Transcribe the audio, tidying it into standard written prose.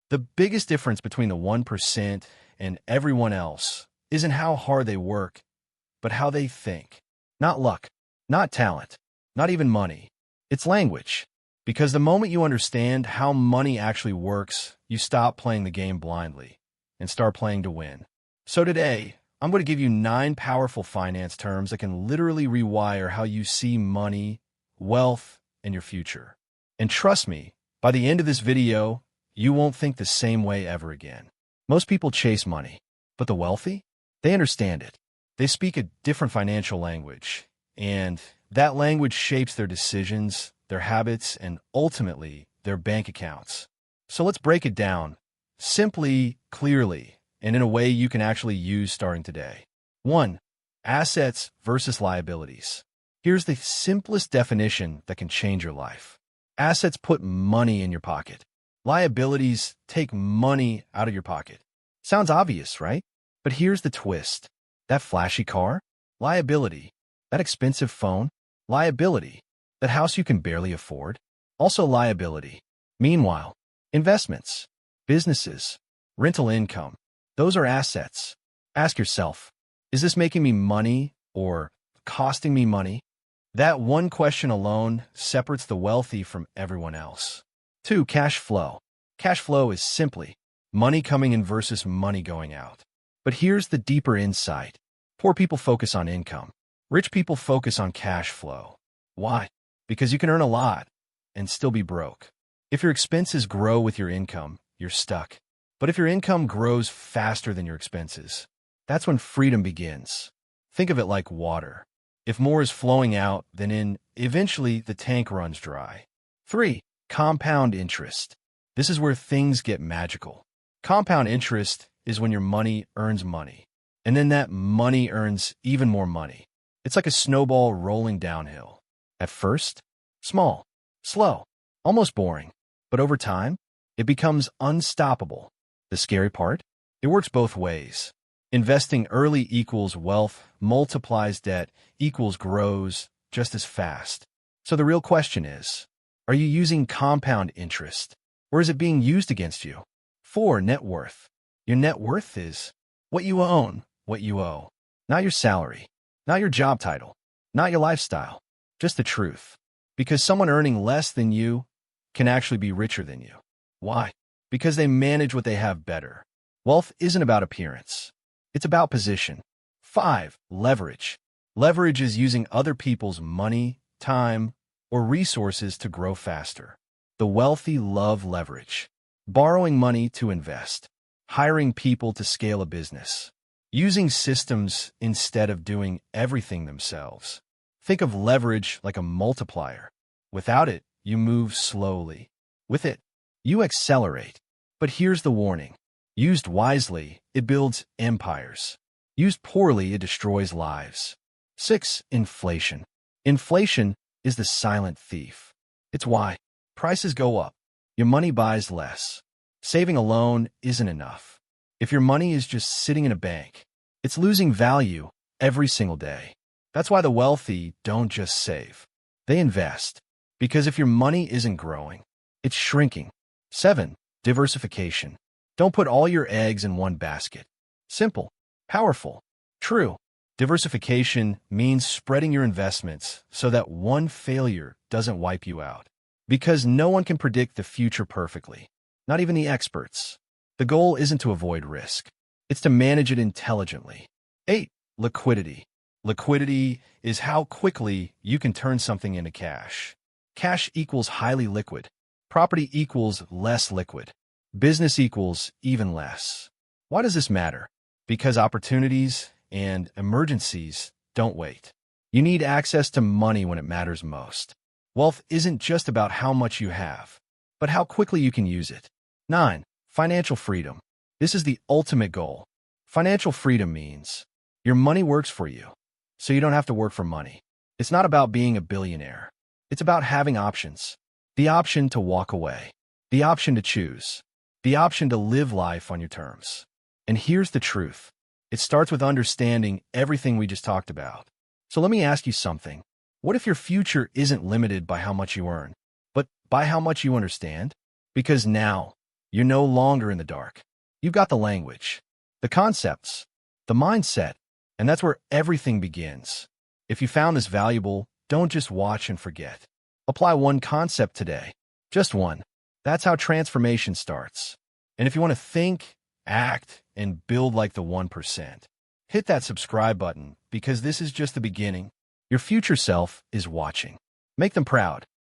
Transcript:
The biggest difference between the 1% and everyone else isn't how hard they work, but how they think. Not luck, not talent, not even money. It's language. Because the moment you understand how money actually works, you stop playing the game blindly and start playing to win. So today, I'm going to give you 9 powerful finance terms that can literally rewire how you see money, wealth, and your future. And trust me, by the end of this video, you won't think the same way ever again. Most people chase money, but the wealthy, they understand it. They speak a different financial language, and that language shapes their decisions, their habits, and ultimately, their bank accounts. So let's break it down simply, clearly, and in a way you can actually use starting today. 1. Assets versus liabilities. Here's the simplest definition that can change your life. Assets put money in your pocket. Liabilities take money out of your pocket. Sounds obvious, right? But here's the twist. That flashy car? Liability. That expensive phone? Liability. That house you can barely afford? Also liability. Meanwhile, investments, businesses, rental income, those are assets. Ask yourself, is this making me money or costing me money? That one question alone separates the wealthy from everyone else. 2. Cash flow. Cash flow is simply money coming in versus money going out. But here's the deeper insight. Poor people focus on income. Rich people focus on cash flow. Why? Because you can earn a lot and still be broke. If your expenses grow with your income, you're stuck. But if your income grows faster than your expenses, that's when freedom begins. Think of it like water. If more is flowing out than in, eventually the tank runs dry. 3. Compound interest. This is where things get magical. Compound interest is when your money earns money, and then that money earns even more money. It's like a snowball rolling downhill. At first, small, slow, almost boring. But over time, it becomes unstoppable. The scary part? It works both ways. Investing early equals wealth, multiplies debt, equals grows just as fast. So the real question is, are you using compound interest, or is it being used against you? 4. Net worth. Your net worth is what you own, what you owe. Not your salary, not your job title, not your lifestyle. Just the truth. Because someone earning less than you can actually be richer than you. Why? Because they manage what they have better. Wealth isn't about appearance. It's about position. 5. Leverage. Leverage is using other people's money, time, or resources to grow faster. The wealthy love leverage. Borrowing money to invest. Hiring people to scale a business. Using systems instead of doing everything themselves. Think of leverage like a multiplier. Without it, you move slowly. With it, you accelerate. But here's the warning. Used wisely, it builds empires. Used poorly, it destroys lives. 6. Inflation. Inflation is the silent thief. It's why prices go up. Your money buys less. Saving alone isn't enough. If your money is just sitting in a bank, it's losing value every single day. That's why the wealthy don't just save. They invest. Because if your money isn't growing, it's shrinking. 7. Diversification. Don't put all your eggs in one basket. Simple, powerful, true. Diversification means spreading your investments so that one failure doesn't wipe you out. Because no one can predict the future perfectly, not even the experts. The goal isn't to avoid risk. It's to manage it intelligently. 8. Liquidity. Liquidity is how quickly you can turn something into cash. Cash equals highly liquid. Property equals less liquid. Business equals even less. Why does this matter? Because opportunities and emergencies don't wait. You need access to money when it matters most. Wealth isn't just about how much you have, but how quickly you can use it. 9. Financial freedom. This is the ultimate goal. Financial freedom means your money works for you, so you don't have to work for money. It's not about being a billionaire. It's about having options. The option to walk away. The option to choose. The option to live life on your terms. And here's the truth. It starts with understanding everything we just talked about. So let me ask you something. What if your future isn't limited by how much you earn, but by how much you understand? Because now, You're no longer in the dark. You've got the language, the concepts, the mindset, and that's where everything begins. If you found this valuable, don't just watch and forget. Apply one concept today. Just one. That's how transformation starts. And if you want to think, act, and build like the 1%, hit that subscribe button because this is just the beginning. Your future self is watching. Make them proud.